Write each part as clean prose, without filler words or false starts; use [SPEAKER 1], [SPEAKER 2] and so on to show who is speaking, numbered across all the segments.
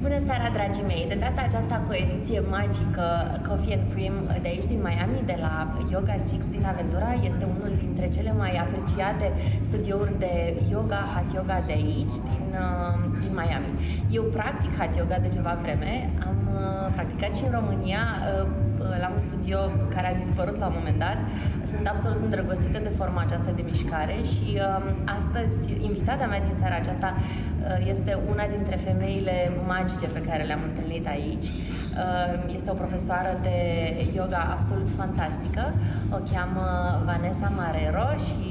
[SPEAKER 1] Bună seara, dragii mei! De data aceasta cu o ediție magică, Coffee and Cream de aici din Miami, de la Yoga Six din Aventura. Este unul dintre cele mai apreciate studiouri de yoga, Hat Yoga de aici, din Miami. Eu practic Hat Yoga de ceva vreme. Am practicat și în România la un studio care a dispărut la un moment dat. Sunt absolut îndrăgostită de forma aceasta de mișcare și astăzi, invitata mea din seara aceasta este una dintre femeile magice pe care le-am întâlnit aici. Este o profesoară de yoga absolut fantastică. O cheamă Vanessa Marrero și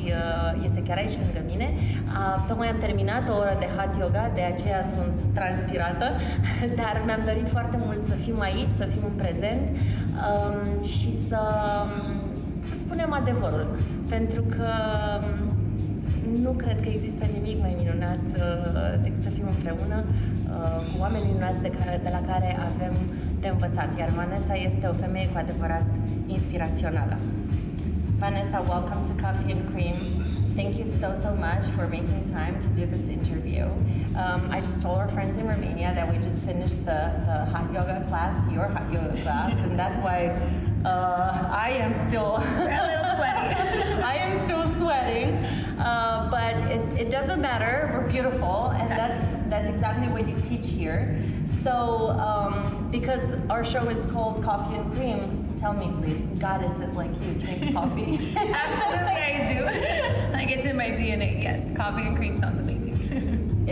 [SPEAKER 1] este chiar aici lângă mine. Tocmai am terminat o oră de Hat Yoga, de aceea sunt transpirată, dar mi-am dorit foarte mult să fim aici, să fim în prezent și să spunem adevărul. Pentru că nu cred că există nimic mai minunat decât să fim împreună cu oameni minunați de la care avem de învățat. Iar Vanessa este o femeie cu adevărat inspirațională. Vanessa, welcome to Coffee and Cream. Thank you so much for making time to do this interview. I just told our friends in Romania that we just finished the hot yoga class, your hot yoga class, and that's why I am still
[SPEAKER 2] a little sweaty.
[SPEAKER 1] I am still sweating, but it doesn't matter. We're beautiful, and that's exactly what you teach here. So, because our show is called Coffee and Cream, tell me please, goddesses like you drink coffee?
[SPEAKER 2] Absolutely, I do. Like it's in my DNA. Yes, coffee and cream sounds amazing.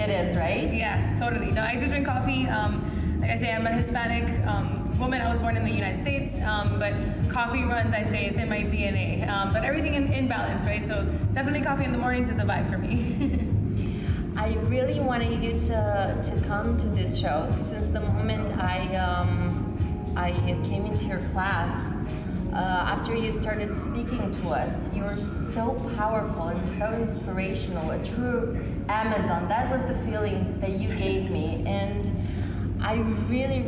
[SPEAKER 1] It is, right?
[SPEAKER 2] Yeah, totally. No, I do drink coffee. Like I say, I'm a Hispanic woman. I was born in the United States, but coffee runs, I say, is in my DNA. But everything in balance, right? So definitely coffee in the mornings is a vibe for me.
[SPEAKER 1] I really wanted you to come to this show since the moment I came into your class. After you started speaking to us, you were so powerful and so inspirational, a true Amazon. That was the feeling that you gave me, and I really,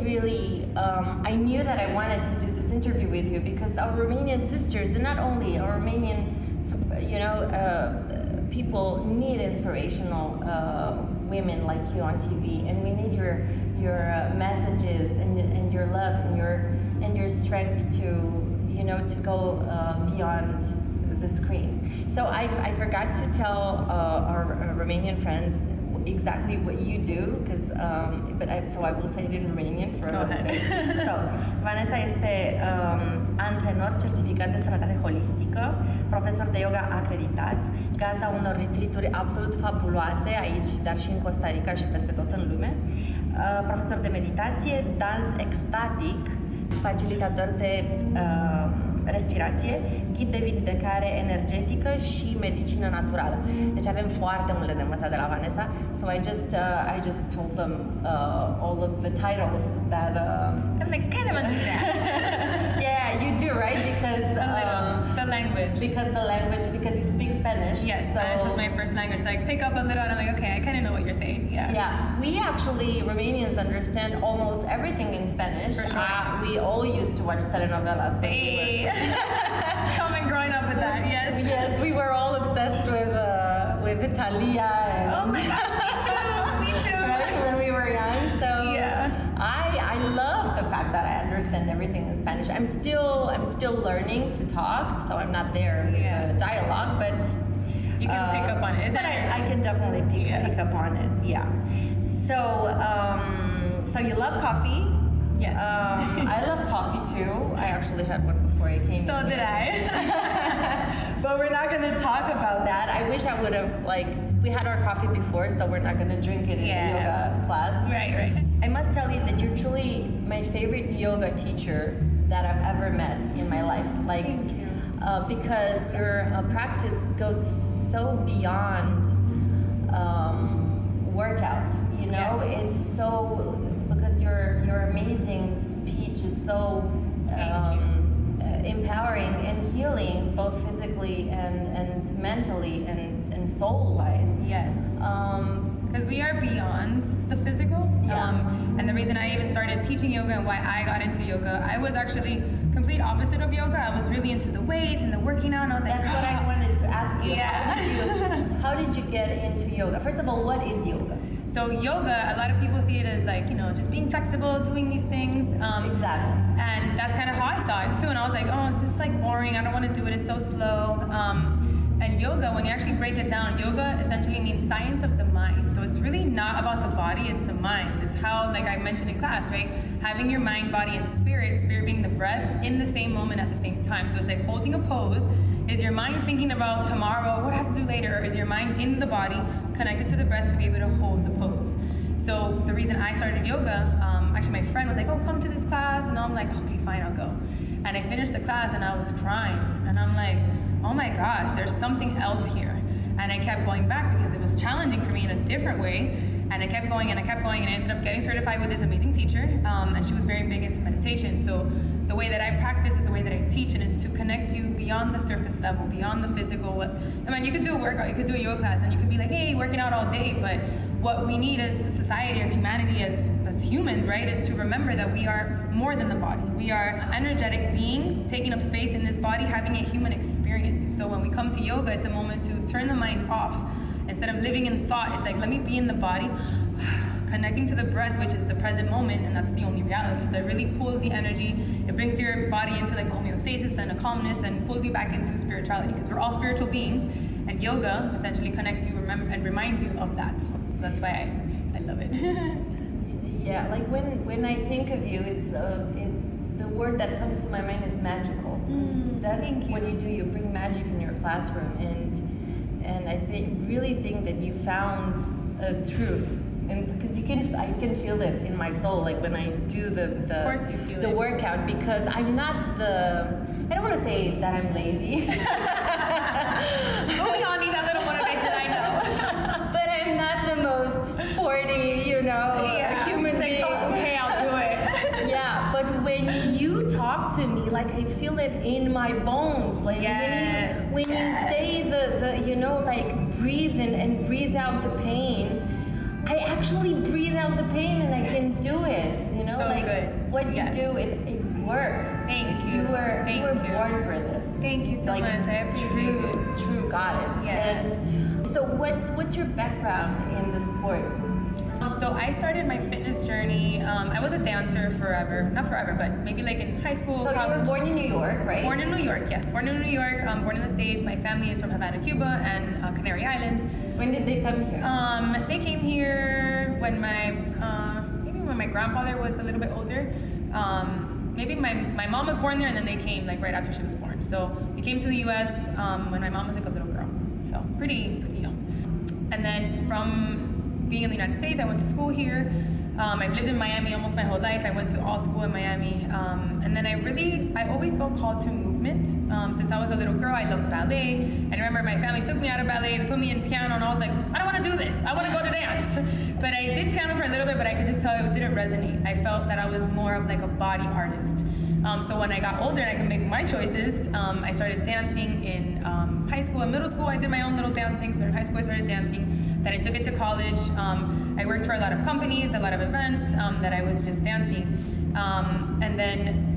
[SPEAKER 1] I knew that I wanted to do this interview with you because our Romanian sisters, and not only our Romanian, people need inspirational women like you on TV, and we need your messages and your love and your strength to go beyond the screen. So I forgot to tell our Romanian friends exactly what you do, so I will say it in Romanian for a little bit. So, Vanessa este antrenor, certificat de sănătate holistică, profesor de yoga acreditat, gazda unor retreat-uri absolut fabuloase aici, dar și în Costa Rica și peste tot în lume, profesor de meditație, dans extatic, facilitator de respirație, ghid de vindecare energetică și medicină naturală. Deci avem foarte multe de învățat de la Vanessa. So I just told them all of the titles that
[SPEAKER 2] I kind of understand.
[SPEAKER 1] Yeah, you do, right? Because
[SPEAKER 2] the language.
[SPEAKER 1] Because you speak Spanish.
[SPEAKER 2] Yes, so Spanish was my first language. So I pick up a little and I'm like, okay, I kind of know what you're saying. Yeah.
[SPEAKER 1] Yeah. We actually, Romanians, understand almost everything in Spanish.
[SPEAKER 2] For sure.
[SPEAKER 1] We all used to watch telenovelas.
[SPEAKER 2] Hey. Coming growing up with that, yes.
[SPEAKER 1] Yes, we were all obsessed with Italia.
[SPEAKER 2] Oh my gosh, me too.
[SPEAKER 1] Right, when we were young, so
[SPEAKER 2] yeah.
[SPEAKER 1] I love the fact that I understand everything in Spanish. I'm still learning to talk, so I'm not there with the dialogue, but
[SPEAKER 2] you can pick up on it.
[SPEAKER 1] But I can definitely pick up on it. Yeah. So you love coffee.
[SPEAKER 2] Yes.
[SPEAKER 1] I love coffee too. I actually had one before I came.
[SPEAKER 2] So did I.
[SPEAKER 1] But we're not going to talk about that. I wish I would have, we had our coffee before, so we're not going to drink it in the yoga class.
[SPEAKER 2] Right.
[SPEAKER 1] I must tell you that you're truly my favorite yoga teacher that I've ever met in my life.
[SPEAKER 2] Thank you.
[SPEAKER 1] Because your practice goes so beyond workout, Yes. It's so, because your amazing speech is so empowering and healing, both physically and mentally and soul-wise.
[SPEAKER 2] Yes. Because we are beyond the physical. And the reason I even started teaching yoga and why I got into yoga, I was actually complete opposite of yoga. I was really into the weights and the working out, and I was like,
[SPEAKER 1] that's what I wanted to ask you.
[SPEAKER 2] Yeah.
[SPEAKER 1] How did you get into yoga? First of all, what is yoga?
[SPEAKER 2] So yoga, a lot of people see it as like, you know, just being flexible, doing these things.
[SPEAKER 1] Exactly.
[SPEAKER 2] And that's kind of how I saw it too. And I was like, oh, it's just like boring. I don't want to do it. It's so slow. And yoga, when you actually break it down, yoga essentially means science of the mind. So it's really not about the body, it's the mind. It's how, like I mentioned in class, right? Having your mind, body, and spirit being the breath in the same moment at the same time. So it's like holding a pose. Is your mind thinking about tomorrow, what I have to do later? Or is your mind in the body, connected to the breath to be able to hold the pose? So the reason I started yoga, actually my friend was like, oh, come to this class. And I'm like, okay, fine, I'll go. And I finished the class and I was crying. And I'm like, oh my gosh, there's something else here. And I kept going back because it was challenging for me in a different way. And I kept going and I kept going and I ended up getting certified with this amazing teacher. And she was very big into meditation. So the way that I practice is the way that I teach, and it's to connect you beyond the surface level, beyond the physical. I mean, you could do a workout, you could do a yoga class, and you could be like, hey, working out all day, but what we need as society, as humanity, as humans, right, is to remember that we are more than the body. We are energetic beings taking up space in this body, having a human experience. So when we come to yoga, it's a moment to turn the mind off. Instead of living in thought, it's like, let me be in the body, connecting to the breath, which is the present moment, and that's the only reality. So it really pulls the energy, it brings your body into like homeostasis and a calmness, and pulls you back into spirituality, because we're all spiritual beings, and yoga essentially connects you and reminds you of that. That's why I love it.
[SPEAKER 1] Yeah, like when I think of you, it's the word that comes to my mind is magical. That's what you do. You bring magic in your classroom, and I really think that you found a truth, and because I can feel it in my soul, like when I do the
[SPEAKER 2] of course you feel
[SPEAKER 1] the
[SPEAKER 2] it.
[SPEAKER 1] workout, because I'm not I don't want to say that I'm lazy.
[SPEAKER 2] But we all need that little motivation, I know.
[SPEAKER 1] But I'm not the most sporty, human being.
[SPEAKER 2] Like, okay, I'll do it.
[SPEAKER 1] Yeah, but when you talk to me, like I feel it in my bones. Like when you say the like breathe in and breathe out the pain, I actually breathe out the pain and I can do it.
[SPEAKER 2] So
[SPEAKER 1] like
[SPEAKER 2] good.
[SPEAKER 1] What you do, it works.
[SPEAKER 2] Thank you.
[SPEAKER 1] You were born for this.
[SPEAKER 2] Thank you so much. I appreciate it.
[SPEAKER 1] True goddess.
[SPEAKER 2] Yeah.
[SPEAKER 1] And so what's your background in the sport?
[SPEAKER 2] So I started my fitness journey. I was a dancer forever, not forever, but maybe like in high school.
[SPEAKER 1] So
[SPEAKER 2] college.
[SPEAKER 1] you were born in New York, right?
[SPEAKER 2] Born in New York, yes. Born in New York. Born in the States. My family is from Havana, Cuba, and Canary Islands.
[SPEAKER 1] When did they come here?
[SPEAKER 2] They came here when maybe when my grandfather was a little bit older. Maybe my mom was born there, and then they came like right after she was born. So we came to the U.S. When my mom was like a little girl, so pretty young. And then from being in the United States, I went to school here. I've lived in Miami almost my whole life. I went to all school in Miami. And then I always felt called to movement. Since I was a little girl, I loved ballet. And I remember my family took me out of ballet and put me in piano, and I was like, I don't want to do this. I want to go to dance. But I did piano for a little bit, but I could just tell it didn't resonate. I felt that I was more of like a body artist. So when I got older and I could make my choices, I started dancing in high school and middle school. I did my own little dance things, but in high school I started dancing. Then I took it to college. I worked for a lot of companies, a lot of events that I was just dancing. And then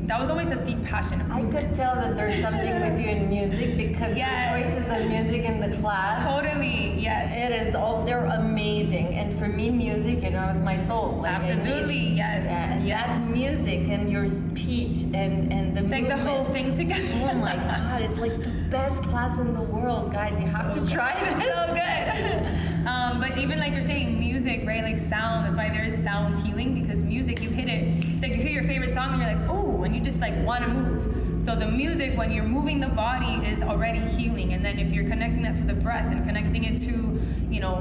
[SPEAKER 2] that was always a deep passion of
[SPEAKER 1] I could tell that there's something with you in music, because your choices of music in the class.
[SPEAKER 2] Totally, yes.
[SPEAKER 1] It is they're amazing. And for me, music, is my soul. Like,
[SPEAKER 2] absolutely, yes.
[SPEAKER 1] Yeah, and that music and your speech and the
[SPEAKER 2] it's like the whole thing together.
[SPEAKER 1] Oh my God, it's like the best class in the world, guys. You have to try it.
[SPEAKER 2] It's so good. But even like you're saying, music, right? Like sound. That's why there is sound healing, because music, you hit it. It's like you hear your favorite song and you're like, oh, and you just like want to move. So the music, when you're moving the body, is already healing. And then if you're connecting that to the breath and connecting it to,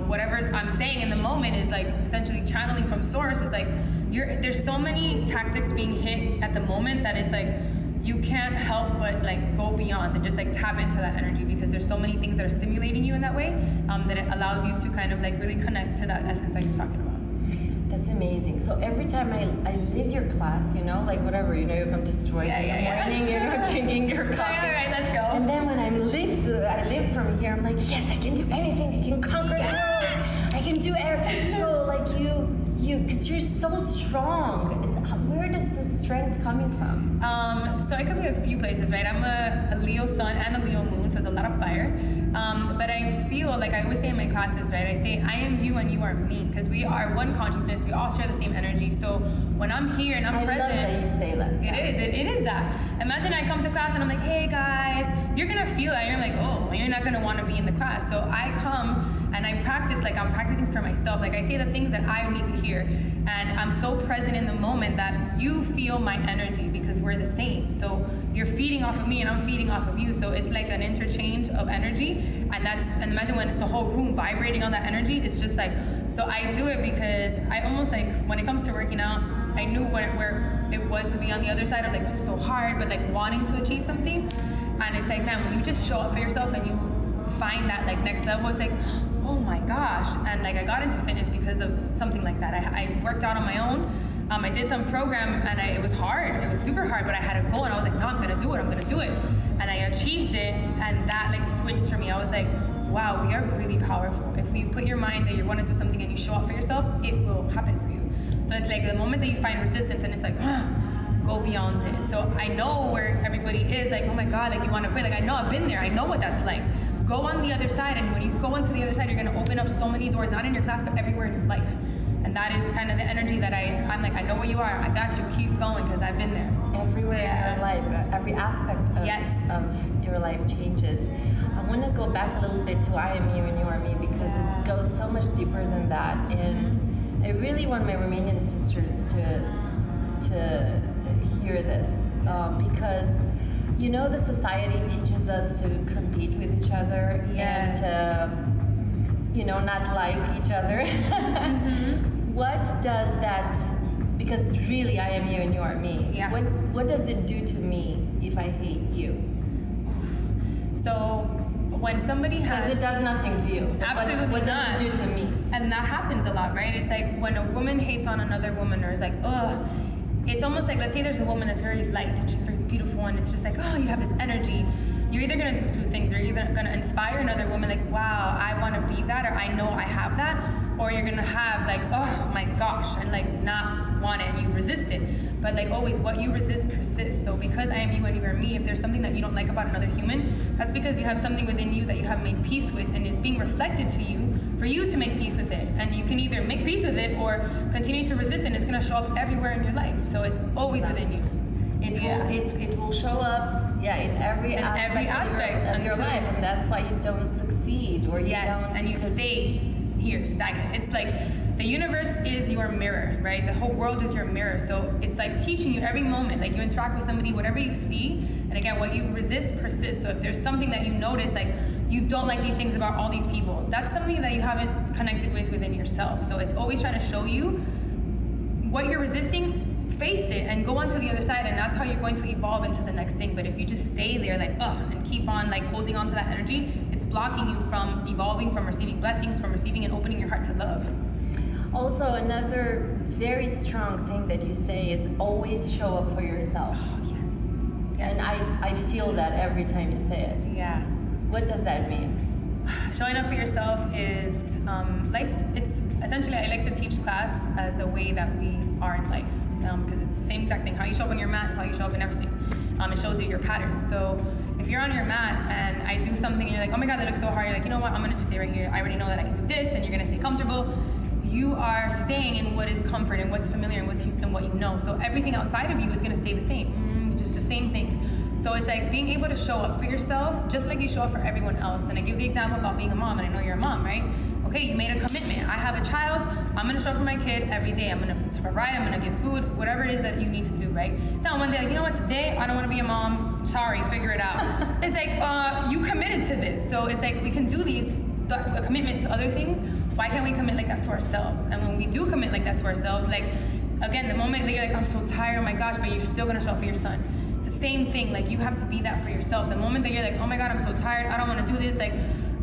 [SPEAKER 2] whatever I'm saying in the moment is like essentially channeling from source. It's like there's so many tactics being hit at the moment that it's like you can't help but like go beyond and just like tap into that energy, because there's so many things that are stimulating you in that way that it allows you to kind of like really connect to that essence that you're talking about.
[SPEAKER 1] That's amazing. So every time I live your class, like whatever, you come destroyed in the morning, drinking your coffee.
[SPEAKER 2] All right, let's go.
[SPEAKER 1] And then when I live from here, I'm like, yes, I can do anything. I can conquer the world. I can do everything. So like you, because you're so strong. Where does the strength coming from?
[SPEAKER 2] So it could be a few places, right? I'm a Leo sun and a Leo moon, so there's a lot of fire. But I feel like I always say in my classes, right? I say, I am you and you are me, because we are one consciousness. We all share the same energy. So when I'm here and I'm present,
[SPEAKER 1] I love that you say that.
[SPEAKER 2] It is that. Imagine I come to class and I'm like, hey guys, you're gonna feel that. You're like, oh, you're not gonna want to be in the class. So I come and I practice like I'm practicing for myself. Like I say the things that I need to hear, and I'm so present in the moment that you feel my energy because we're the same. So you're feeding off of me and I'm feeding off of you. So it's like an interchange of energy, and imagine when it's the whole room vibrating on that energy. It's just like, so I do it because I almost like, when it comes to working out, I knew where it was to be on the other side of like, it's just so hard, but like wanting to achieve something. And it's like, man, when you just show up for yourself and you find that like next level, it's like, oh my gosh. And like I got into fitness because of something like that. I worked out on my own. I did some program and it was hard. It was super hard, but I had a goal and I was like, no, I'm gonna do it. And I achieved it, and that like switched for me. I was like, wow, we are really powerful. If you put your mind that you want to do something and you show up for yourself, it will happen for you. So it's like the moment that you find resistance and it's like, go beyond it. So I know where everybody is like, oh my God, like you want to quit. Like I know I've been there. I know what that's like. Go on the other side, and when you go onto the other side, you're going to open up so many doors, not in your class, but everywhere in your life. And that is kind of the energy that I'm like, I know where you are. I got you. Keep going, because I've been there.
[SPEAKER 1] Everywhere in your life, every aspect of your life changes. I want to go back a little bit to I am you and you are me, because it goes so much deeper than that. And I really want my Romanian sisters to hear this, because you know the society teaches us to compete with each other and to, not like each other. What does that, because really I am you and you are me, what does it do to me if I hate you?
[SPEAKER 2] So when somebody has...
[SPEAKER 1] Because it does nothing to you.
[SPEAKER 2] Absolutely
[SPEAKER 1] what
[SPEAKER 2] not.
[SPEAKER 1] does it do to me?
[SPEAKER 2] And that happens a lot, right? It's like when a woman hates on another woman, or is like, ugh. It's almost like, let's say there's a woman that's very light and she's very beautiful, and it's just like, oh, you have this energy. You're either gonna do two things. You're either gonna inspire another woman, like, wow, I wanna be that, or I know I have that, or you're gonna have like, oh my gosh, and like not want it, and you resist it. But like always, what you resist persists. So because I am you and you are me, if there's something that you don't like about another human, that's because you have something within you that you have made peace with, and it's being reflected to you for you to make peace with it. And you can either make peace with it or continue to resist it, and it's gonna show up everywhere in your life. So it's always within you.
[SPEAKER 1] It will show up, in every aspect of your life, and that's why you don't succeed, or you don't.
[SPEAKER 2] And you stay here stagnant. It's like the universe is your mirror, right? The whole world is your mirror. So it's like teaching you every moment. Like you interact with somebody, whatever you see, and again, what you resist persists. So if there's something that you notice, like you don't like these things about all these people, that's something that you haven't connected with within yourself. So it's always trying to show you what you're resisting. Face it and go on to the other side, and that's how you're going to evolve into the next thing. But if you just stay there like and keep on like holding on to that energy, it's blocking you from evolving, from receiving blessings, from receiving and opening your heart to love.
[SPEAKER 1] Also, another very strong thing that you say is always show up for yourself.
[SPEAKER 2] Yes.
[SPEAKER 1] And I feel that every time you say it.
[SPEAKER 2] Yeah.
[SPEAKER 1] What does that mean?
[SPEAKER 2] Showing up for yourself is life. It's essentially, I like to teach class as a way that we are in life. Because it's the same exact thing. How you show up on your mat is how you show up in everything. It shows you your pattern. So if you're on your mat and I do something and you're like, oh my God, that looks so hard. You're like, you know what? I'm going to just stay right here. I already know that I can do this, and you're going to stay comfortable. You are staying in what is comfort and what's familiar and what you know. So everything outside of you is going to stay the same. Just the same thing. So it's like being able to show up for yourself just like you show up for everyone else. And I give the example about being a mom, and I know you're a mom, right? Okay, you made a commitment. I have a child. I'm gonna show up for my kid every day. I'm gonna provide. I'm gonna give food. Whatever it is that you need to do, right? It's not one day like, you know what? Today I don't want to be a mom. Sorry, figure it out. It's like you committed to this, so it's like we can do a commitment to other things. Why can't we commit like that to ourselves? And when we do commit like that to ourselves, like again, the moment that you're like, I'm so tired. Oh my gosh, but you're still gonna show up for your son. It's the same thing. Like you have to be that for yourself. The moment that you're like, oh my God, I'm so tired. I don't want to do this. Like.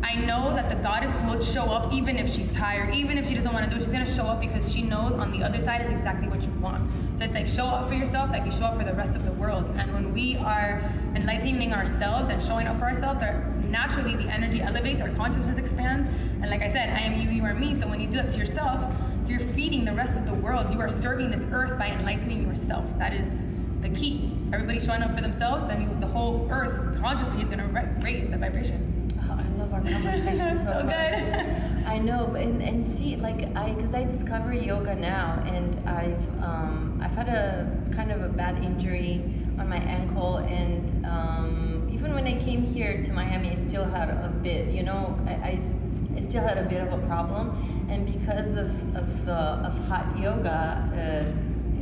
[SPEAKER 2] I know that the goddess will show up even if she's tired, even if she doesn't want to do it. She's going to show up because she knows on the other side is exactly what you want. So it's like show up for yourself like you show up for the rest of the world. And when we are enlightening ourselves and showing up for ourselves, naturally the energy elevates, our consciousness expands. And like I said, I am you, you are me. So when you do that to yourself, you're feeding the rest of the world. You are serving this earth by enlightening yourself. That is the key. Everybody's showing up for themselves, then the whole earth consciously is going to raise that vibration.
[SPEAKER 1] I love our conversation so much.
[SPEAKER 2] good.
[SPEAKER 1] I know, and see, like because I discover yoga now, and I've had a kind of a bad injury on my ankle, and even when I came here to Miami, I still had a bit, you know, I still had a bit of a problem, and because of hot yoga,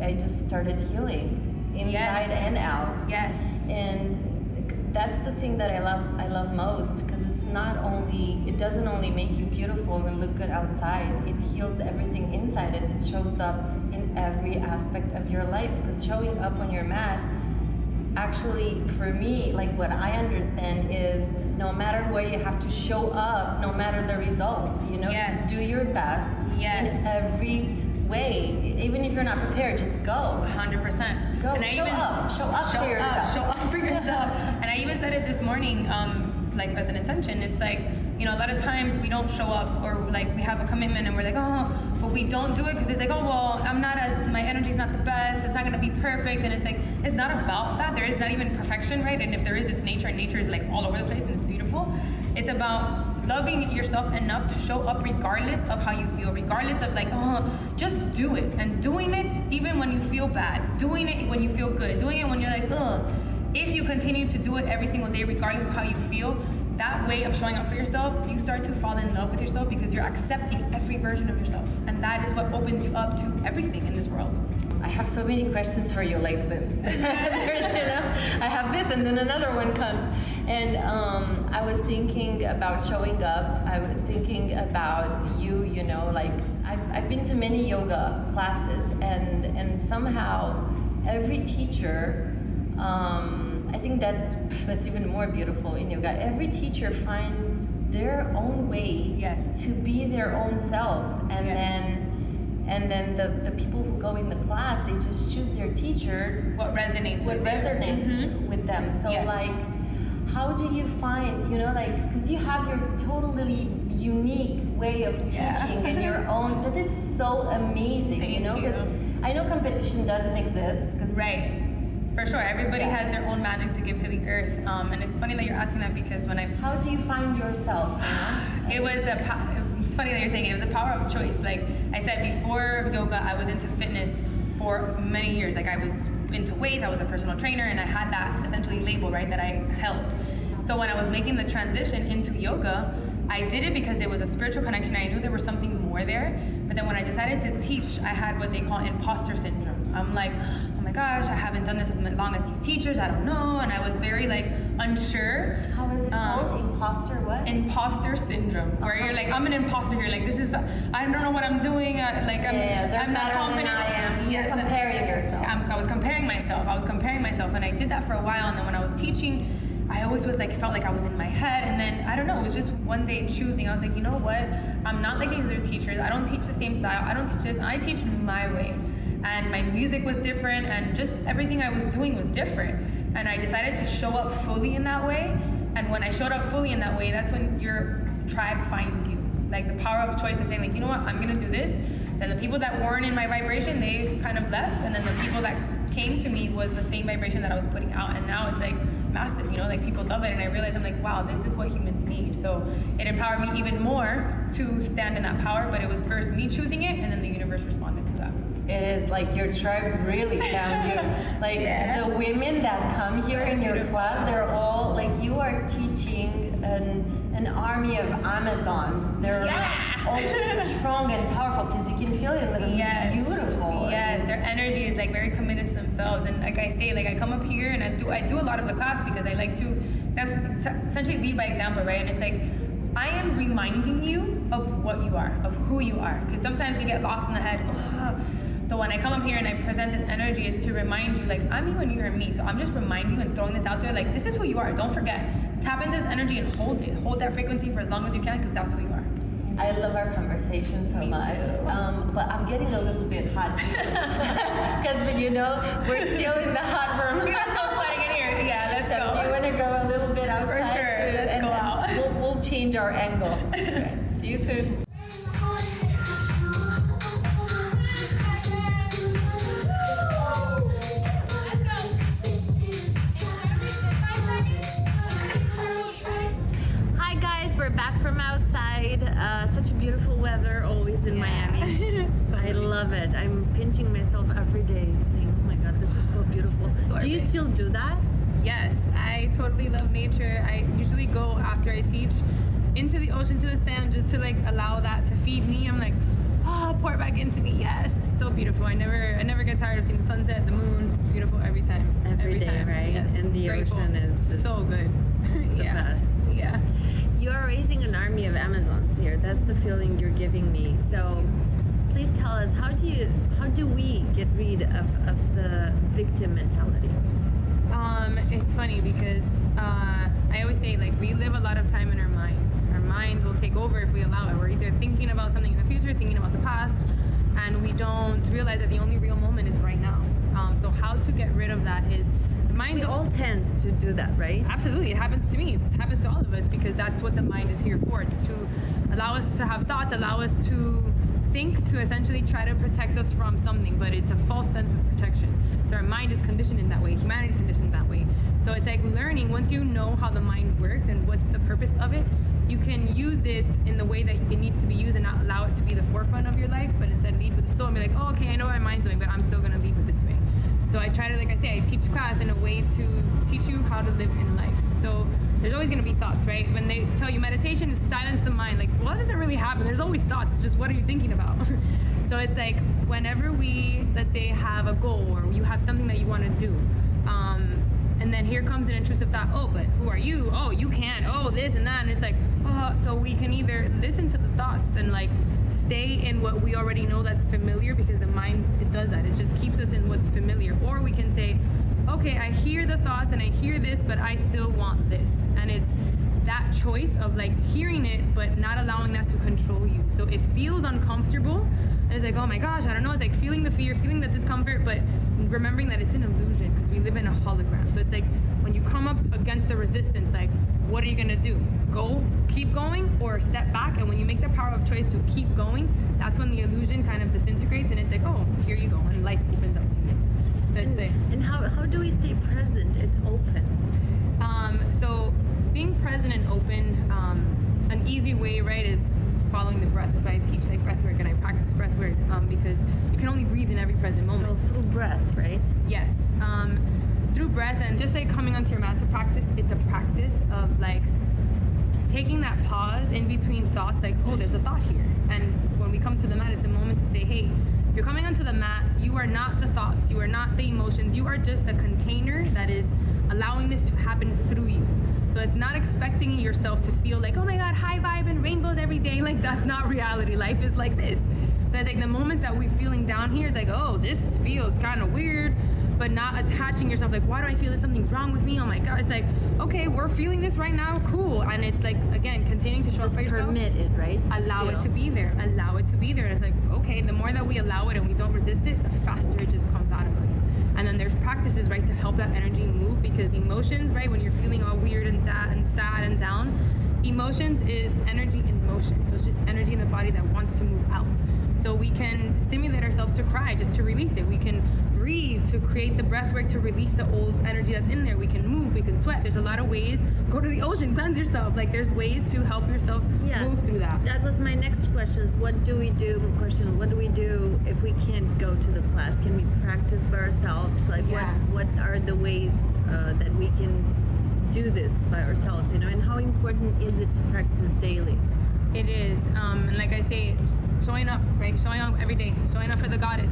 [SPEAKER 1] I just started healing inside and out.
[SPEAKER 2] Yes.
[SPEAKER 1] And that's the thing that I love most, because it doesn't only make you beautiful and look good outside, it heals everything inside, and it shows up in every aspect of your life. Because showing up on your mat, actually, for me, like what I understand is no matter where you have to show up, no matter the result, you know, just do your best in every way. Even if you're not prepared, just go.
[SPEAKER 2] 100%.
[SPEAKER 1] Go. And show up for yourself.
[SPEAKER 2] Show up for yourself. And I even said it this morning, like as an intention. It's like, you know, a lot of times we don't show up, or like we have a commitment and we're like, oh, but we don't do it because it's like, oh, well, my energy's not the best, it's not going to be perfect. And it's like, it's not about that. There is not even perfection, right? And if there is, it's nature, and nature is like all over the place and it's beautiful. It's about loving yourself enough to show up regardless of how you feel, regardless of like, oh, just do it. And doing it even when you feel bad, doing it when you feel good, doing it when you're like, ugh. If you continue to do it every single day, regardless of how you feel, that way of showing up for yourself, you start to fall in love with yourself, because you're accepting every version of yourself. And that is what opens you up to everything in this world.
[SPEAKER 1] I have so many questions for you, like there's, you know, I have this and then another one comes. And I was thinking about showing up. I was thinking about you know, like I've been to many yoga classes, and somehow every teacher, I think that's even more beautiful in yoga. Every teacher finds their own way to be their own selves, and then the people who go in the class, they just choose their teacher
[SPEAKER 2] what resonates with
[SPEAKER 1] them. So like, how do you find, you know, like, because you have your totally unique way of teaching and your own, that is so amazing.
[SPEAKER 2] Thank
[SPEAKER 1] you know, because I know competition doesn't exist.
[SPEAKER 2] Right. For sure, everybody has their own magic to give to the earth, and it's funny that you're asking that, because when
[SPEAKER 1] how do you find yourself? You know?
[SPEAKER 2] It's funny that you're saying it was a power of choice. Like I said, before yoga, I was into fitness for many years. Like I was into weights, I was a personal trainer, and I had that essentially label, right, that I held. So when I was making the transition into yoga, I did it because it was a spiritual connection. I knew there was something more there. But then when I decided to teach, I had what they call imposter syndrome. I'm like, oh my gosh, I haven't done this as long as these teachers, I don't know. And I was very like unsure.
[SPEAKER 1] How is it called? Imposter what?
[SPEAKER 2] Imposter syndrome, where you're like, I'm an imposter here. Like I don't know what I'm doing. I'm not confident.
[SPEAKER 1] I am. You're comparing yourself.
[SPEAKER 2] I was comparing myself, and I did that for a while. And then when I was teaching, I always was like, felt like I was in my head. And then I don't know, it was just one day choosing. I was like, you know what? I'm not like these other teachers. I don't teach the same style. I don't teach this. I teach my way. And my music was different, and just everything I was doing was different. And I decided to show up fully in that way. And when I showed up fully in that way, that's when your tribe finds you. Like the power of choice of saying, like, you know what, I'm gonna do this. Then the people that weren't in my vibration, they kind of left. And then the people that came to me was the same vibration that I was putting out. And now it's like massive, you know, like people love it. And I realized, I'm like, wow, this is what humans need. So it empowered me even more to stand in that power. But it was first me choosing it, and then the universe responded to that.
[SPEAKER 1] It is like your tribe really found you. Like the women that come here in your class, they're all like, you are teaching an army of Amazons. They're all strong and powerful, because you can feel it, like beautiful.
[SPEAKER 2] Yes, their energy is like very committed to themselves. And like I say, like I come up here and I do a lot of the class because I like to essentially lead by example, right? And it's like, I am reminding you of what you are, of who you are. Because sometimes we get lost in the head. So when I come up here and I present this energy, it's to remind you, like, I'm you and you are me. So I'm just reminding you and throwing this out there, like, this is who you are. Don't forget. Tap into this energy and hold it. Hold that frequency for as long as you can, because that's who you are.
[SPEAKER 1] I love our conversation so much. But I'm getting a little bit hot. Because, you know, we're still in the hot room.
[SPEAKER 2] We're still sweating in here. Yeah, let's go.
[SPEAKER 1] Do you want to go a little bit outside?
[SPEAKER 2] For sure. Let's go out.
[SPEAKER 1] We'll change our angle. Okay. See you soon. warm outside. Such a beautiful weather always in Miami. I love it. I'm pinching myself every day saying, oh my God, this is so beautiful. Do you still do that?
[SPEAKER 2] Yes, I totally love nature. I usually go after I teach into the ocean, to the sand, just to like allow that to feed me. I'm like, pour it back into me. Yes, so beautiful. I never get tired of seeing the sunset, the moon. It's beautiful every time.
[SPEAKER 1] Every day,
[SPEAKER 2] time.
[SPEAKER 1] right?
[SPEAKER 2] Yes,
[SPEAKER 1] and the
[SPEAKER 2] grateful.
[SPEAKER 1] ocean is just
[SPEAKER 2] so good.
[SPEAKER 1] the best.
[SPEAKER 2] Yeah.
[SPEAKER 1] You are raising an army of Amazons here. That's the feeling you're giving me. So please tell us, how do we get rid of the victim mentality?
[SPEAKER 2] It's funny because I always say, like, we live a lot of time in our minds. Our mind will take over if we allow it. We're either thinking about something in the future, thinking about the past, and we don't realize that the only real moment is right now. So how to get rid of that is the mind.
[SPEAKER 1] We all tend to do that, right?
[SPEAKER 2] Absolutely, it happens to me. It happens to all of us because that's what the mind is here for. It's to allow us to have thoughts, allow us to think, to essentially try to protect us from something, but it's a false sense of protection. So our mind is conditioned in that way. Humanity is conditioned that way. So it's like learning, once you know how the mind works and what's the purpose of it, you can use it in the way that it needs to be used and not allow it to be the forefront of your life, but instead lead with the soul and be like, oh, okay, I know what my mind's doing, but I'm still gonna lead with this way. So I try to, like I say, I teach class in a way to teach you how to live in life. So there's always gonna be thoughts, right? When they tell you meditation is silence the mind, like, well, that doesn't really happen. There's always thoughts, just what are you thinking about? So it's like, whenever we, let's say, have a goal or you have something that you wanna do, and then here comes an intrusive thought, oh, but who are you? Oh, you can't, oh, this and that, and it's like, oh, so we can either listen to the thoughts and like stay in what we already know that's familiar, because the mind, it does that, it just keeps us in what's familiar, or we can say, okay, I hear the thoughts and I hear this, but I still want this. And it's that choice of like hearing it, but not allowing that to control you. So it feels uncomfortable, and it's like, oh my gosh, I don't know, it's like feeling the fear, feeling the discomfort, but remembering that it's an illusion because we live in a hologram. So it's like when you come up against the resistance, like, what are you gonna do? Go, keep going, or step back? And when you make the power of choice to keep going, that's when the illusion kind of disintegrates, and it's like, oh, here you go, and life opens up to you. So I'd say.
[SPEAKER 1] And how do we stay present and open?
[SPEAKER 2] So being present and open, an easy way, right, is following the breath. That's why I teach like breath work and I practice breath work, because you can only breathe in every present moment.
[SPEAKER 1] So through breath, right?
[SPEAKER 2] Yes. Through breath, and just like coming onto your mat to practice, it's a practice of like taking that pause in between thoughts, like, oh, there's a thought here. And when we come to the mat, it's a moment to say, hey, you're coming onto the mat, you are not the thoughts, you are not the emotions, you are just a container that is allowing this to happen through you. So it's not expecting yourself to feel like, oh my God, high vibe and rainbows every day. Like, that's not reality. Life is like this. So it's like the moments that we're feeling down here is like, oh, this feels kind of weird, but not attaching yourself like, why do I feel this? Something's wrong with me? Oh my God. It's like, okay, we're feeling this right now. Cool. And it's like, again, continuing to show up for yourself.
[SPEAKER 1] Permit it, right?
[SPEAKER 2] Allow it to be there. Allow it to be there. And it's like, okay, the more that we allow it and we don't resist it, the faster it just comes out of us. And then there's practices, right, to help that energy move, because emotions, right, when you're feeling all weird and sad and down, emotions is energy in motion. So it's just energy in the body that wants to move out. So we can stimulate ourselves to cry, just to release it. We can breathe to create the breath work to release the old energy that's in there. We can move, we can sweat. There's a lot of ways. Go to the ocean, cleanse yourself. Like, there's ways to help yourself move through that.
[SPEAKER 1] That was my next question. Is what do we do? What do we do if we can't go to the class? Can we practice by ourselves? Like, what are the ways that we can do this by ourselves? You know, and how important is it to practice daily?
[SPEAKER 2] It is, and like I say, showing up, right? Showing up every day, showing up for the goddess.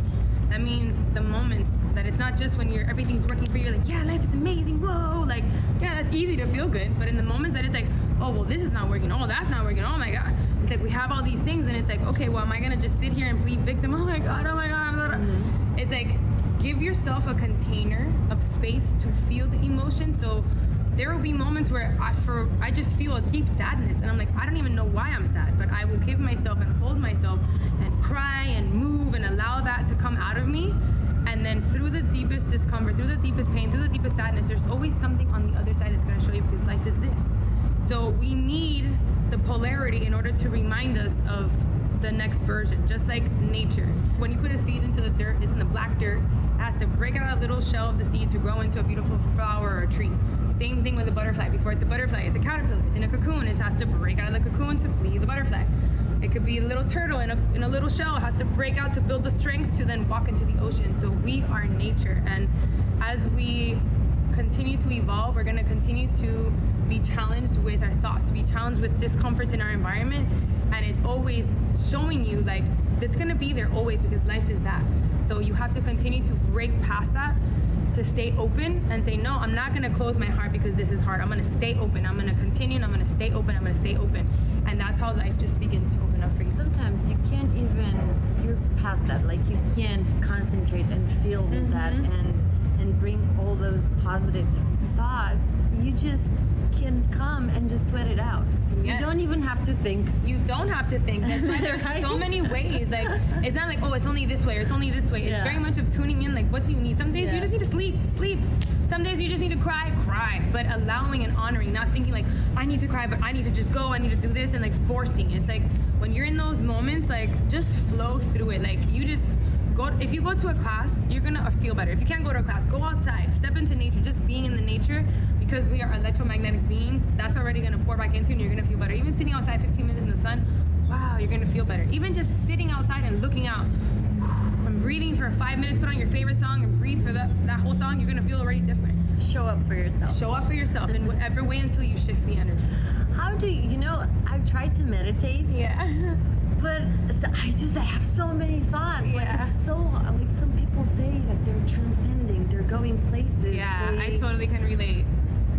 [SPEAKER 2] That means the moments that it's not just when everything's working for you, like, yeah, life is amazing, whoa, like, yeah, that's easy to feel good. But in the moments that it's like, oh, well, this is not working, oh, that's not working, oh my God. It's like we have all these things, and it's like, okay, well, am I gonna just sit here and plead victim? Oh my God, mm-hmm. It's like, give yourself a container of space to feel the emotion. So there will be moments where I just feel a deep sadness, and I'm like, I don't even know why I'm sad, but I will give myself and hold myself and cry and move and allow that to come out of me. And then through the deepest discomfort, through the deepest pain, through the deepest sadness, there's always something on the other side that's going to show you, because life is this. So we need the polarity in order to remind us of the next version, just like nature. When you put a seed into the dirt, it's in the black dirt. It has to break out a little shell of the seed to grow into a beautiful flower or a tree. Same thing with a butterfly. Before it's a butterfly, it's a caterpillar. It's in a cocoon. It has to break out of the cocoon to be the butterfly. It could be a little turtle in a little shell. It has to break out to build the strength to then walk into the ocean. So we are nature. And as we continue to evolve, we're going to continue to be challenged with our thoughts, be challenged with discomforts in our environment. And it's always showing you like it's going to be there always because life is that. So you have to continue to break past that, to stay open and say, no, I'm not going to close my heart because this is hard. I'm going to stay open. I'm going to continue and I'm going to stay open. I'm going to stay open. And that's how life just begins to open up for you.
[SPEAKER 3] Sometimes you can't even, you're past that. Like you can't concentrate and feel that and bring all those positive thoughts. You just can come and just sweat it out.
[SPEAKER 2] Yes.
[SPEAKER 3] You don't even have to think.
[SPEAKER 2] You don't have to think. That's why there's
[SPEAKER 3] Right?
[SPEAKER 2] so many ways. Like it's not like, oh, it's only this way or it's only this way. It's
[SPEAKER 3] Yeah.
[SPEAKER 2] very much of tuning in. Like, what do you need? Some days you
[SPEAKER 3] Yeah.
[SPEAKER 2] just need to sleep. Some days you just need to cry. But allowing and honoring, not thinking like, I need to cry, but I need to just go. I need to do this and like forcing. It's like when you're in those moments, like just flow through it. Like you just go. If you go to a class, you're gonna feel better. If you can't go to a class, go outside, step into nature. Just being in the nature. Because we are electromagnetic beings, that's already going to pour back into you and you're going to feel better. Even sitting outside 15 minutes in the sun, wow, you're going to feel better. Even just sitting outside and looking out and breathing for 5 minutes, put on your favorite song and breathe for that whole song, you're going to feel already different.
[SPEAKER 3] Show up for yourself.
[SPEAKER 2] Show up for yourself in whatever way until you shift the energy.
[SPEAKER 3] How do you know, I've tried to meditate,
[SPEAKER 2] Yeah.
[SPEAKER 3] but I have so many thoughts. Like
[SPEAKER 2] Yeah.
[SPEAKER 3] it's so, like some people say that they're transcending, they're going places.
[SPEAKER 2] Yeah, I
[SPEAKER 3] They-
[SPEAKER 2] totally can relate.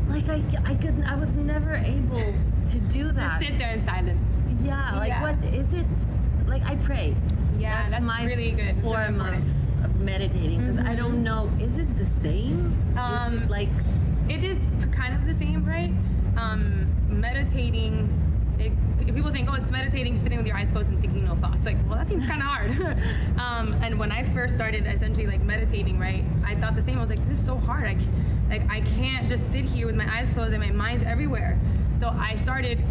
[SPEAKER 3] Like I was never able to do
[SPEAKER 2] Just
[SPEAKER 3] that.
[SPEAKER 2] sit there in silence.
[SPEAKER 3] Yeah, like
[SPEAKER 2] Yeah.
[SPEAKER 3] what is it? Like I pray.
[SPEAKER 2] Yeah, that's
[SPEAKER 3] my
[SPEAKER 2] really good. It's really
[SPEAKER 3] form
[SPEAKER 2] important.
[SPEAKER 3] of meditating because I don't know. Is it the same? Is it like
[SPEAKER 2] It is kind of the same, right? Meditating, people think, oh, it's meditating, just sitting with your eyes closed and thinking no thoughts. Like, well, that seems kind of hard. And when I first started essentially like meditating, right, I thought the same. I was like, this is so hard. I can't just sit here with my eyes closed and my mind's everywhere. So I started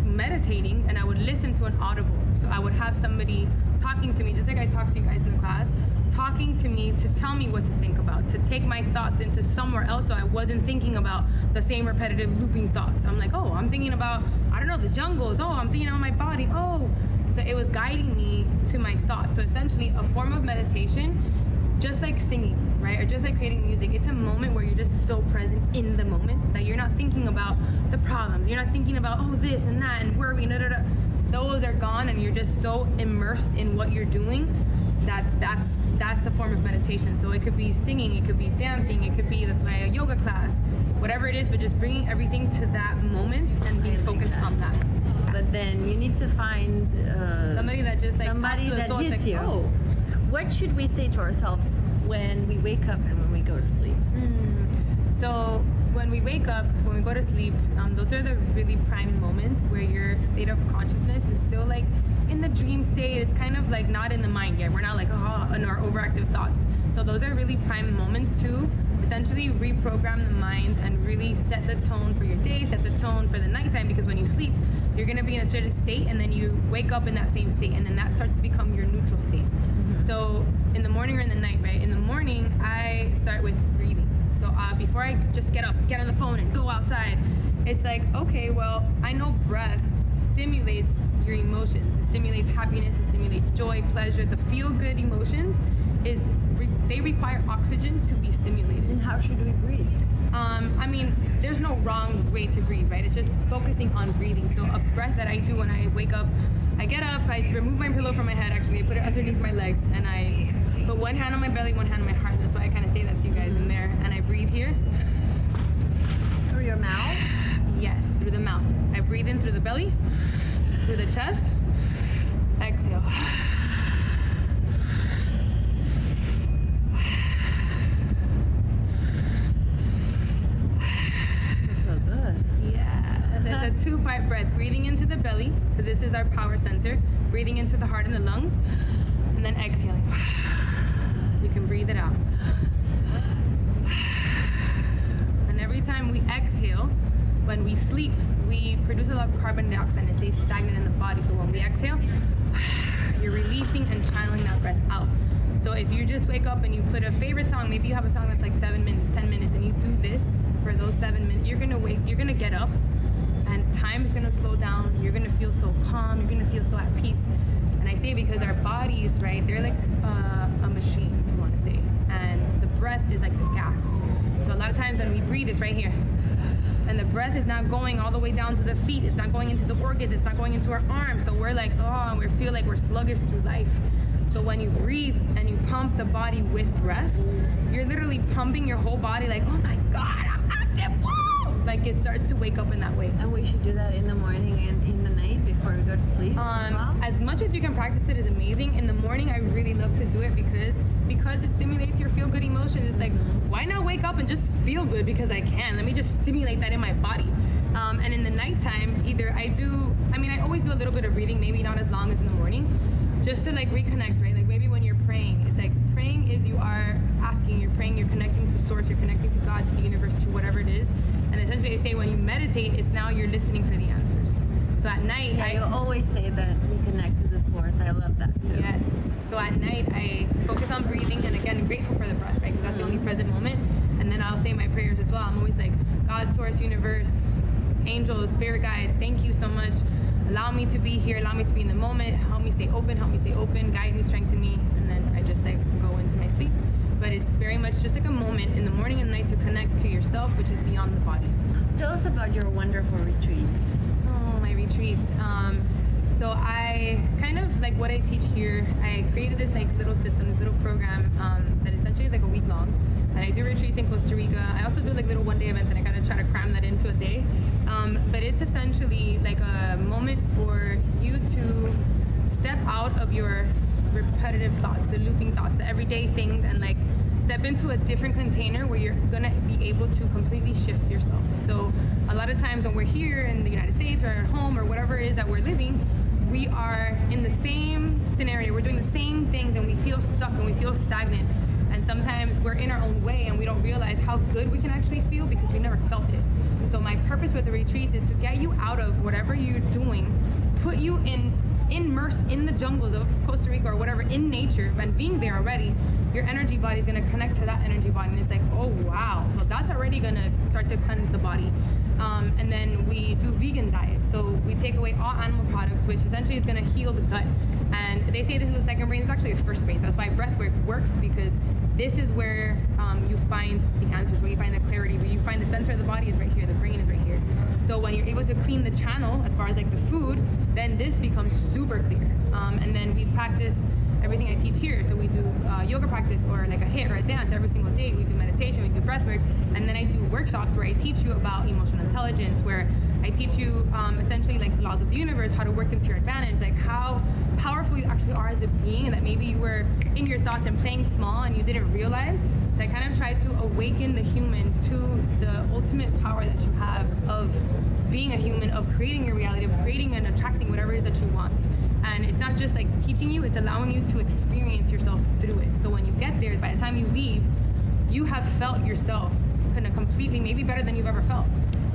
[SPEAKER 2] meditating and I would listen to an audible. So I would have somebody talking to me, just like I talked to you guys in the class, talking to me to tell me what to think about, to take my thoughts into somewhere else so I wasn't thinking about the same repetitive looping thoughts. I'm like, oh, I'm thinking about, I don't know, the jungles. Oh, I'm thinking about my body. Oh, so it was guiding me to my thoughts. So essentially a form of meditation, just like singing, right? Or just like creating music. It's a moment where you're just so present in the moment that you're not thinking about the problems. You're not thinking about, oh, this and that and worry, those are gone and you're just so immersed in what you're doing that's a form of meditation. So it could be singing, it could be dancing, it could be, that's why a yoga class, whatever it is, but just bringing everything to that moment and being focused on that.
[SPEAKER 3] But then you need to find
[SPEAKER 2] Somebody that just like
[SPEAKER 3] somebody
[SPEAKER 2] taps the
[SPEAKER 3] that
[SPEAKER 2] soul, it's
[SPEAKER 3] hits
[SPEAKER 2] like,
[SPEAKER 3] you.
[SPEAKER 2] oh.
[SPEAKER 3] What should we say to ourselves when we wake up and when we go to sleep?
[SPEAKER 2] So when we wake up, when we go to sleep, those are the really prime moments where your state of consciousness is still like in the dream state. It's kind of like not in the mind yet. We're not like, in our overactive thoughts. So those are really prime moments to essentially reprogram the mind and really set the tone for your day, set the tone for the nighttime, because when you sleep, you're going to be in a certain state and then you wake up in that same state and then that starts to become your neutral state. So in the morning or in the night, right? In the morning, I start with breathing. So before I just get up, get on the phone and go outside, it's like, okay, well, I know breath stimulates your emotions. It stimulates happiness, it stimulates joy, pleasure. The feel-good emotions they require oxygen to be stimulated.
[SPEAKER 3] And how should we breathe?
[SPEAKER 2] I mean, there's no wrong way to breathe, right? It's just focusing on breathing. So a breath that I do when I wake up, I get up, I remove my pillow from my head, actually, I put it underneath my legs, and I put one hand on my belly, one hand on my heart. That's why I kind of say that to you guys in there. And I breathe here.
[SPEAKER 3] Through your mouth?
[SPEAKER 2] Yes, through the mouth. I breathe in through the belly, through the chest, exhale.
[SPEAKER 3] So good.
[SPEAKER 2] Yeah, it's a 2-part breath. Breathing into the belly, because this is our power center. Breathing into the heart and the lungs, and then exhaling. You can breathe it out. And every time we exhale, when we sleep, we produce a lot of carbon dioxide and it stays stagnant in the body. So when we exhale, you're releasing and channeling that breath out. So if you just wake up and you put a favorite song, maybe you have a song that's like 7 minutes, 10 minutes, and you do this for those 7 minutes, you're gonna get up, and time is gonna slow down. You're gonna feel so calm. You're gonna feel so at peace. And I say because our bodies, right, they're like a machine, if you want to say, and the breath is like the gas. So a lot of times when we breathe, it's right here, and the breath is not going all the way down to the feet. It's not going into the organs. It's not going into our arms. So we're like, oh, we feel like we're sluggish through life. So when you breathe and you pump the body with breath, you're literally pumping your whole body like, oh my God, I'm active, whoa! Like it starts to wake up in that way.
[SPEAKER 3] And we should do that in the morning and in the night before we go to sleep as well?
[SPEAKER 2] As much as you can practice it is amazing. In the morning, I really love to do it because it stimulates your feel-good emotion. It's like, why not wake up and just feel good because I can? Let me just stimulate that in my body. And in the nighttime, I always do a little bit of breathing, maybe not as long as in the morning, just to like reconnect, right? Like maybe when you're praying, it's like praying is you are asking, you're praying, you're connecting to source, you're connecting to God, to the universe, to whatever it is. And essentially they say when you meditate, it's now you're listening for the answers. So at night,
[SPEAKER 3] you always say that we connect to the source. I love that too.
[SPEAKER 2] Yes. So at night, I focus on breathing, and again, grateful for the breath, right? Because that's the only present moment. And then I'll say my prayers as well. I'm always like, God, source, universe, angels, spirit guides, thank you so much. Allow me to be here. Allow me to be in the moment. Help me stay open. Guide me, strengthen me. And then I just like go into my sleep. But it's very much just like a moment in the morning and night to connect to yourself, which is beyond the body.
[SPEAKER 3] Tell us about your wonderful retreats.
[SPEAKER 2] Oh, my retreats. So I kind of like what I teach here, I created this like little system, this little program that essentially is like a week long. And I do retreats in Costa Rica. I also do like little one-day events, and I kind of try to cram that into a day. But it's essentially like a moment for you to step out of your repetitive thoughts, the looping thoughts, the everyday things, and like step into a different container where you're gonna be able to completely shift yourself. So a lot of times when we're here in the United States or at home or whatever it is that we're living, we are in the same scenario, we're doing the same things, and we feel stuck and we feel stagnant. And sometimes we're in our own way and we don't realize how good we can actually feel because we never felt it. So my purpose with the retreats is to get you out of whatever you're doing, put you immerse in the jungles of Costa Rica or whatever, in nature, and being there already, your energy body is going to connect to that energy body, and it's like, oh wow, so that's already going to start to cleanse the body. And then we do vegan diet, so we take away all animal products, which essentially is going to heal the gut. And they say this is a second brain, it's actually a first brain. So that's why breathwork works, because this is where you find the answers, where you find the clarity, where you find the center of the body is right here, the brain is right here. So when you're able to clean the channel as far as like the food, then this becomes super clear. And then we practice everything I teach here. So we do yoga practice or like a hit or a dance every single day. We do meditation, we do breath work, and then I do workshops where I teach you about emotional intelligence, where I teach you essentially like the laws of the universe, how to work them to your advantage, like how powerful you actually are as a being, and that maybe you were in your thoughts and playing small and you didn't realize. So I kind of try to awaken the human to the ultimate power that you have of being a human, of creating your reality, of creating and attracting whatever it is that you want. And it's not just like teaching you, it's allowing you to experience yourself through it. So when you get there, by the time you leave, you have felt yourself kind of completely, maybe better than you've ever felt.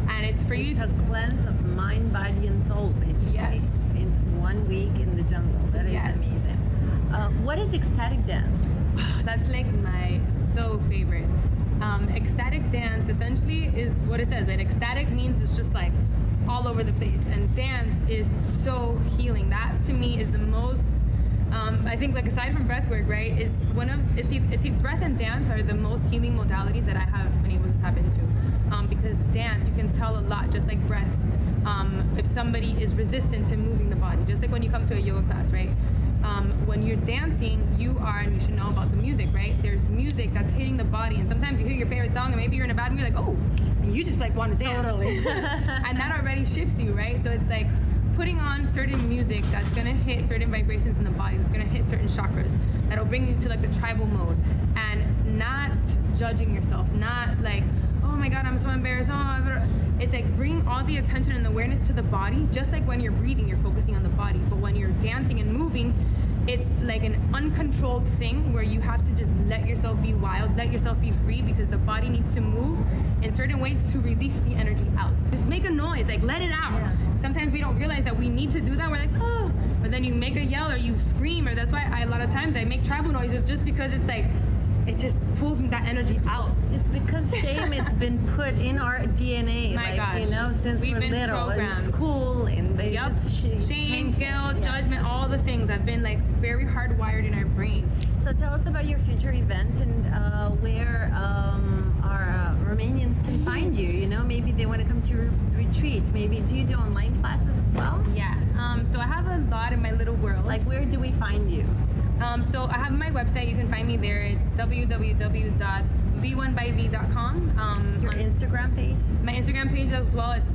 [SPEAKER 2] And it's for you
[SPEAKER 3] to cleanse of mind, body, and soul, basically.
[SPEAKER 2] Yes.
[SPEAKER 3] In 1 week in the jungle. That is amazing. What is ecstatic dance?
[SPEAKER 2] That's like my favorite. Ecstatic dance essentially is what it says, right? Ecstatic means it's just like all over the place, and dance is so healing. That to me is the most I think, like, aside from breath work, right, is one of it's breath and dance are the most healing modalities that I have been able to tap into, because dance, you can tell a lot, just like breath, if somebody is resistant to moving the body, just like when you come to a yoga class, right? When you're dancing, and you should know about the music, right? There's music that's hitting the body, and sometimes you hear your favorite song, and maybe you're in a bad mood, you're like, oh, and you just like want to dance.
[SPEAKER 3] Totally.
[SPEAKER 2] And that already shifts you, right? So it's like putting on certain music that's gonna hit certain vibrations in the body, that's gonna hit certain chakras, that'll bring you to like the tribal mode, and not judging yourself, not like, oh my God, I'm so embarrassed. It's like bringing all the attention and awareness to the body, just like when you're breathing, you're focusing on the body. But when you're dancing and moving, it's like an uncontrolled thing where you have to just let yourself be wild, let yourself be free, because the body needs to move in certain ways to release the energy out. Just make a noise, like let it out. Yeah. Sometimes we don't realize that we need to do that. We're like, oh, but then you make a yell or you scream, or that's why a lot of times I make tribal noises, just because it's like, it just pulls that energy out.
[SPEAKER 3] It's because shame, it's been put in our DNA,
[SPEAKER 2] My gosh.
[SPEAKER 3] you know, since
[SPEAKER 2] We've
[SPEAKER 3] we're
[SPEAKER 2] been
[SPEAKER 3] little, in
[SPEAKER 2] programmed.
[SPEAKER 3] school, and
[SPEAKER 2] Yep.
[SPEAKER 3] it's
[SPEAKER 2] Shame,
[SPEAKER 3] shameful.
[SPEAKER 2] guilt,
[SPEAKER 3] Yeah.
[SPEAKER 2] judgment, all the things have been like very hardwired in our brain.
[SPEAKER 3] So tell us about your future events and where our Romanians can find you. You know, maybe they want to come to your retreat. Maybe do you do online classes as well?
[SPEAKER 2] Yeah. So I have a lot in my little world.
[SPEAKER 3] Like, where do we find you?
[SPEAKER 2] So I have my website. You can find me there. It's www.b1byv.com.
[SPEAKER 3] Your Instagram page?
[SPEAKER 2] My Instagram page as well. It's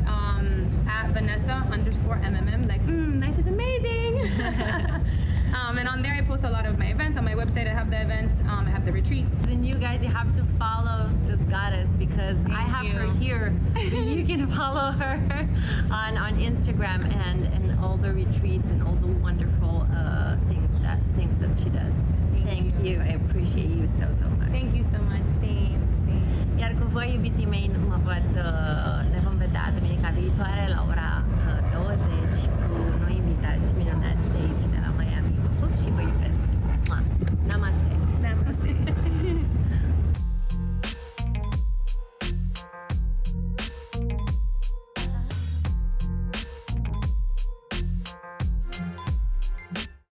[SPEAKER 2] at Vanessa_MMM. Like, life is amazing. And on there I post a lot of my events. On my website I have the events. I have the retreats.
[SPEAKER 3] And you guys, you have to follow this goddess because I have her here. You can follow her on Instagram and all the retreats and all the wonderful things that she does. Thank you. I appreciate you so much.
[SPEAKER 2] Thank you so much. Same.
[SPEAKER 3] Iar cu voi, iubiții mei, ne vom vedea duminica viitoare la ora